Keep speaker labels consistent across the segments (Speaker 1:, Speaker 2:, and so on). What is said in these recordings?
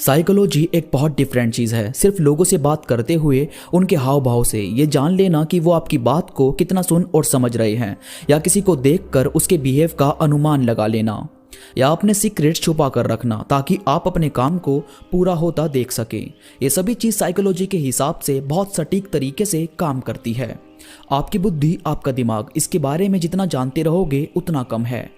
Speaker 1: Psychology एक बहुत different चीज़ है। सिर्फ लोगों से बात करते हुए उनके हाव भाव से ये जान लेना कि वो आपकी बात को कितना सुन और समझ रहे हैं, या किसी को देखकर उसके बिहेव का अनुमान लगा लेना, या अपने सीक्रेट छुपा कर रखना ताकि आप अपने काम को पूरा होता देख सकें। ये सभी चीज़ साइकोलॉजी के हिसाब से बहुत सटीक तरीके से काम करती है। आपकी बुद्धि, आपका दिमाग, इसके बारे में जितना जानते रहोगे उतना कम है।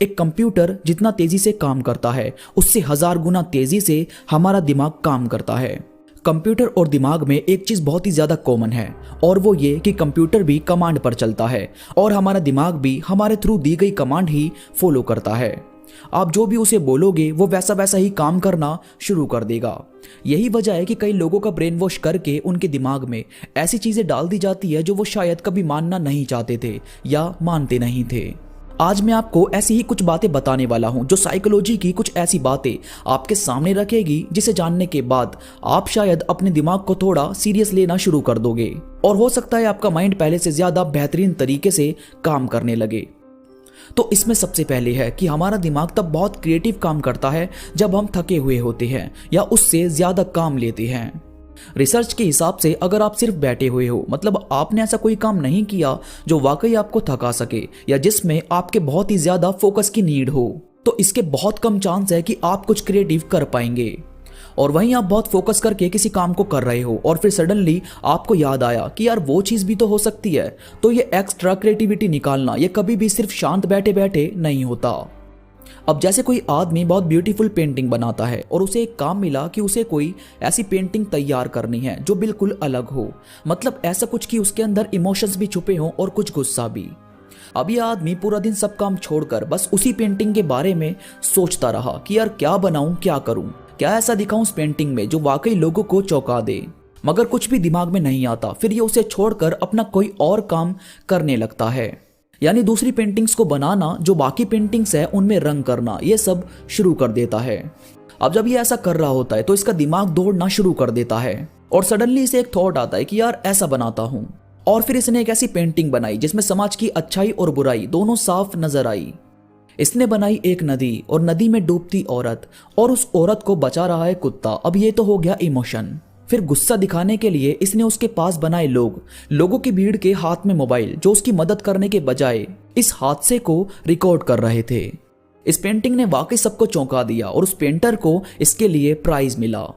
Speaker 1: एक कंप्यूटर जितना तेजी से काम करता है उससे 1000 गुना तेजी से हमारा दिमाग काम करता है। कंप्यूटर और दिमाग में एक चीज बहुत ही ज्यादा कॉमन है, और वो ये कि कंप्यूटर भी कमांड पर चलता है और हमारा दिमाग भी हमारे थ्रू दी गई कमांड ही फॉलो करता है। आप जो भी उसे बोलोगे वो वैसा वैसा ही काम करना शुरू कर देगा। यही वजह है कि कई लोगों का ब्रेन वॉश करके उनके दिमाग में ऐसी चीजें डाल दी जाती है जो वो शायद कभी मानना नहीं चाहते थे या मानते नहीं थे। आज मैं आपको ऐसी ही कुछ बातें बताने वाला हूं जो साइकोलॉजी की कुछ ऐसी बातें आपके सामने रखेगी जिसे जानने के बाद आप शायद अपने दिमाग को थोड़ा सीरियस लेना शुरू कर दोगे, और हो सकता है आपका माइंड पहले से ज्यादा बेहतरीन तरीके से काम करने लगे। तो इसमें सबसे पहले है कि हमारा दिमाग तब बहुत क्रिएटिव काम करता है जब हम थके हुए होते हैं या उससे ज्यादा काम लेते हैं। रिसर्च के हिसाब से अगर आप सिर्फ बैठे हुए हो, मतलब आपने ऐसा कोई काम नहीं किया जो वाकई आपको थका सके या जिसमें आपके बहुत ही ज्यादा फोकस की नीड हो, तो इसके बहुत कम चांस है कि आप कुछ क्रिएटिव कर पाएंगे। और वहीं आप बहुत फोकस करके किसी काम को कर रहे हो और फिर सडनली आपको याद आया कि यार वो चीज भी तो हो सकती है, तो ये एक्स्ट्रा क्रिएटिविटी निकालना ये कभी भी सिर्फ शांत बैठे बैठे नहीं होता। अब जैसे कोई आदमी बहुत ब्यूटीफुल पेंटिंग बनाता है और उसे एक काम मिला कि उसे कोई ऐसी पेंटिंग तैयार करनी है जो बिल्कुल अलग हो, मतलब ऐसा कुछ कि उसके अंदर इमोशंस भी छुपे हों और कुछ गुस्सा भी। अब यह आदमी पूरा दिन सब काम छोड़कर बस उसी पेंटिंग के बारे में सोचता रहा कि यार क्या बनाऊं, क्या करूं, क्या ऐसा दिखाऊं उस पेंटिंग में जो वाकई लोगों को चौंका दे। मगर कुछ भी दिमाग में नहीं आता। फिर ये उसे छोड़कर अपना कोई और काम करने लगता है, यानी दूसरी पेंटिंग्स को बनाना, जो बाकी पेंटिंग्स है उनमें रंग करना, ये सब शुरू कर देता है। अब जब ये ऐसा कर रहा होता है तो इसका दिमाग दौड़ना शुरू कर देता है और सडनली इसे एक थॉट आता है कि यार ऐसा बनाता हूं। और फिर इसने एक ऐसी पेंटिंग बनाई जिसमें समाज की अच्छाई और बुराई दोनों साफ नजर आई। इसने बनाई एक नदी और नदी में डूबती औरत, और उस औरत को बचा रहा है कुत्ता। अब ये तो हो गया इमोशन। फिर गुस्सा दिखाने के लिए इसने उसके पास बनाए लोगों की भीड़ के हाथ में मोबाइल, जो उसकी मदद करने के बजाय इस हादसे को रिकॉर्ड कर रहे थे। इस पेंटिंग ने वाकई सबको चौंका दिया और उस पेंटर को इसके लिए प्राइज मिला।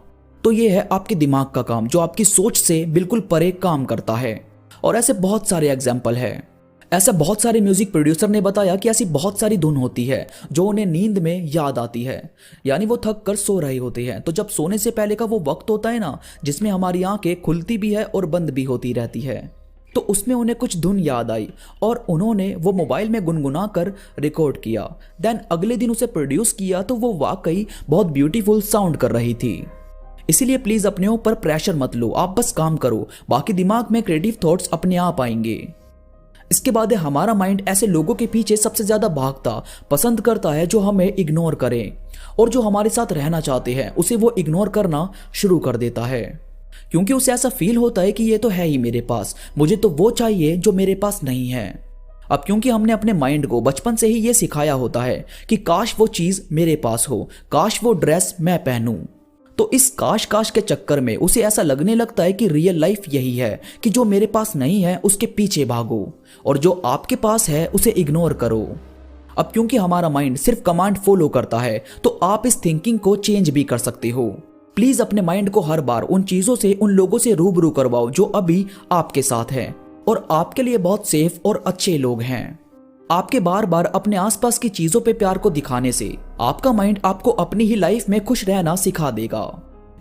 Speaker 1: तो ये है आपके दिमाग का काम जो आपकी सोच से बिल्कुल परे काम करता है। और ऐसे बहुत सारे एग्जाम्पल है। ऐसा बहुत सारे म्यूजिक प्रोड्यूसर ने बताया कि ऐसी बहुत सारी धुन होती है जो उन्हें नींद में याद आती है, यानी वो थक कर सो रहे होते हैं। तो जब सोने से पहले का वो वक्त होता है ना, जिसमें हमारी आंखें खुलती भी है और बंद भी होती रहती है, तो उसमें उन्हें कुछ धुन याद आई और उन्होंने वो मोबाइल में गुनगुना कर रिकॉर्ड किया। देन अगले दिन उसे प्रोड्यूस किया तो वो वाकई बहुत ब्यूटीफुल साउंड कर रही थी। इसीलिए प्लीज अपने ऊपर प्रेशर मत लो, आप बस काम करो, बाकी दिमाग में क्रिएटिव थॉट्स अपने आप आएंगे। इसके बाद है हमारा माइंड ऐसे लोगों के पीछे सबसे ज्यादा भागता पसंद करता है जो हमें इग्नोर करें, और जो हमारे साथ रहना चाहते हैं उसे वो इग्नोर करना शुरू कर देता है, क्योंकि उसे ऐसा फील होता है कि ये तो है ही मेरे पास, मुझे तो वो चाहिए जो मेरे पास नहीं है। अब क्योंकि हमने अपने माइंड को बचपन से ही ये सिखाया होता है कि काश वो चीज मेरे पास हो, काश वो ड्रेस मैं पहनूं, तो इस काश काश के चक्कर में उसे ऐसा लगने लगता है कि रियल लाइफ यही है कि जो मेरे पास नहीं है उसके पीछे भागो और जो आपके पास है उसे इग्नोर करो। अब क्योंकि हमारा माइंड सिर्फ कमांड फॉलो करता है तो आप इस थिंकिंग को चेंज भी कर सकते हो। प्लीज अपने माइंड को हर बार उन चीजों से, उन लोगों से रूबरू करवाओ जो अभी आपके साथ है और आपके लिए बहुत सेफ और अच्छे लोग हैं। आपके बार बार अपने आसपास की चीजों पे प्यार को दिखाने से आपका माइंड आपको अपनी ही लाइफ में खुश रहना सिखा देगा।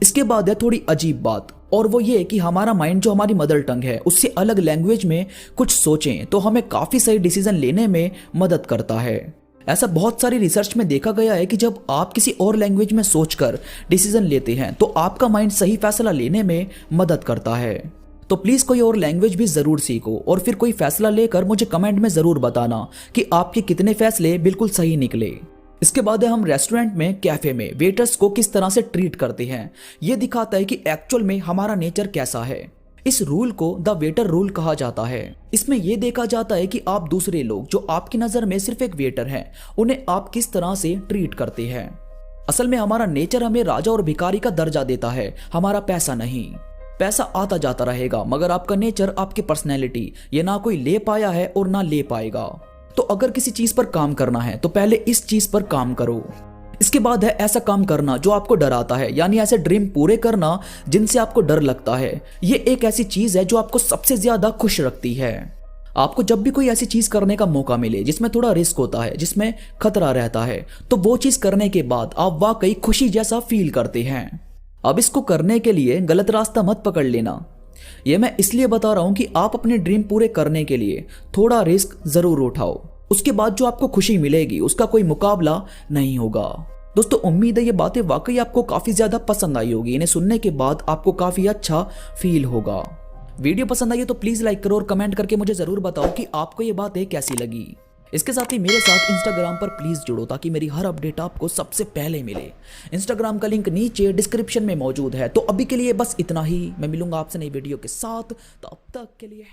Speaker 1: इसके बाद है थोड़ी अजीब बात, और वो ये कि हमारा माइंड जो हमारी मदर टंग है उससे अलग लैंग्वेज में कुछ सोचें तो हमें काफी सही डिसीजन लेने में मदद करता है। ऐसा बहुत सारी रिसर्च में देखा गया है कि जब आप किसी और लैंग्वेज में सोचकर डिसीजन लेते हैं तो आपका माइंड सही फैसला लेने में मदद करता है। तो प्लीज कोई और लैंग्वेज भी जरूर सीखो और फिर कोई फैसला लेकर मुझे कमेंट में जरूर बताना कि आपके कितने फैसले बिल्कुल सही निकले। इसके बाद है हम रेस्टोरेंट में, कैफे में वेटर्स को किस तरह से ट्रीट करते हैं। यह दिखाता है कि एक्चुअल में हमारा नेचर कैसा है। इस रूल को द वेटर रूल कहा जाता है। इसमें यह देखा जाता है कि आप दूसरे लोग जो आपकी नजर में सिर्फ एक वेटर हैं, उन्हें आप किस तरह से ट्रीट करते हैं। असल में हमारा नेचर हमें राजा और भिखारी का दर्जा देता है, हमारा पैसा नहीं। पैसा आता जाता रहेगा, मगर आपका नेचर, आपकी पर्सनैलिटी, ये ना कोई ले पाया है और ना ले पाएगा। तो अगर किसी चीज पर काम करना है तो पहले इस चीज पर काम करो। इसके बाद है ऐसा काम करना जो आपको डराता है, यानी ऐसे ड्रीम पूरे करना जिनसे आपको डर लगता है। ये एक ऐसी चीज है जो आपको सबसे ज्यादा खुश रखती है। आपको जब भी कोई ऐसी चीज करने का मौका मिले जिसमें थोड़ा रिस्क होता है, जिसमें खतरा रहता है, तो वो चीज करने के बाद आप वाकई खुशी जैसा फील करते हैं। अब इसको करने के लिए गलत रास्ता मत पकड़ लेना। ये मैं इसलिए बता रहा हूं कि आप अपने ड्रीम पूरे करने के लिए थोड़ा रिस्क जरूर उठाओ। उसके बाद जो आपको खुशी मिलेगी उसका कोई मुकाबला नहीं होगा। दोस्तों, उम्मीद है ये बातें वाकई आपको काफी ज्यादा पसंद आई होगी। इन्हें सुनने के बाद आपको काफी अच्छा फील होगा। वीडियो पसंद आई है तो प्लीज लाइक करो और कमेंट करके मुझे जरूर बताओ कि आपको ये बातें कैसी लगी। इसके साथ ही मेरे साथ इंस्टाग्राम पर प्लीज जुड़ो ताकि मेरी हर अपडेट आपको सबसे पहले मिले। इंस्टाग्राम का लिंक नीचे डिस्क्रिप्शन में मौजूद है। तो अभी के लिए बस इतना ही। मैं मिलूंगा आपसे नई वीडियो के साथ, तो अब तक के लिए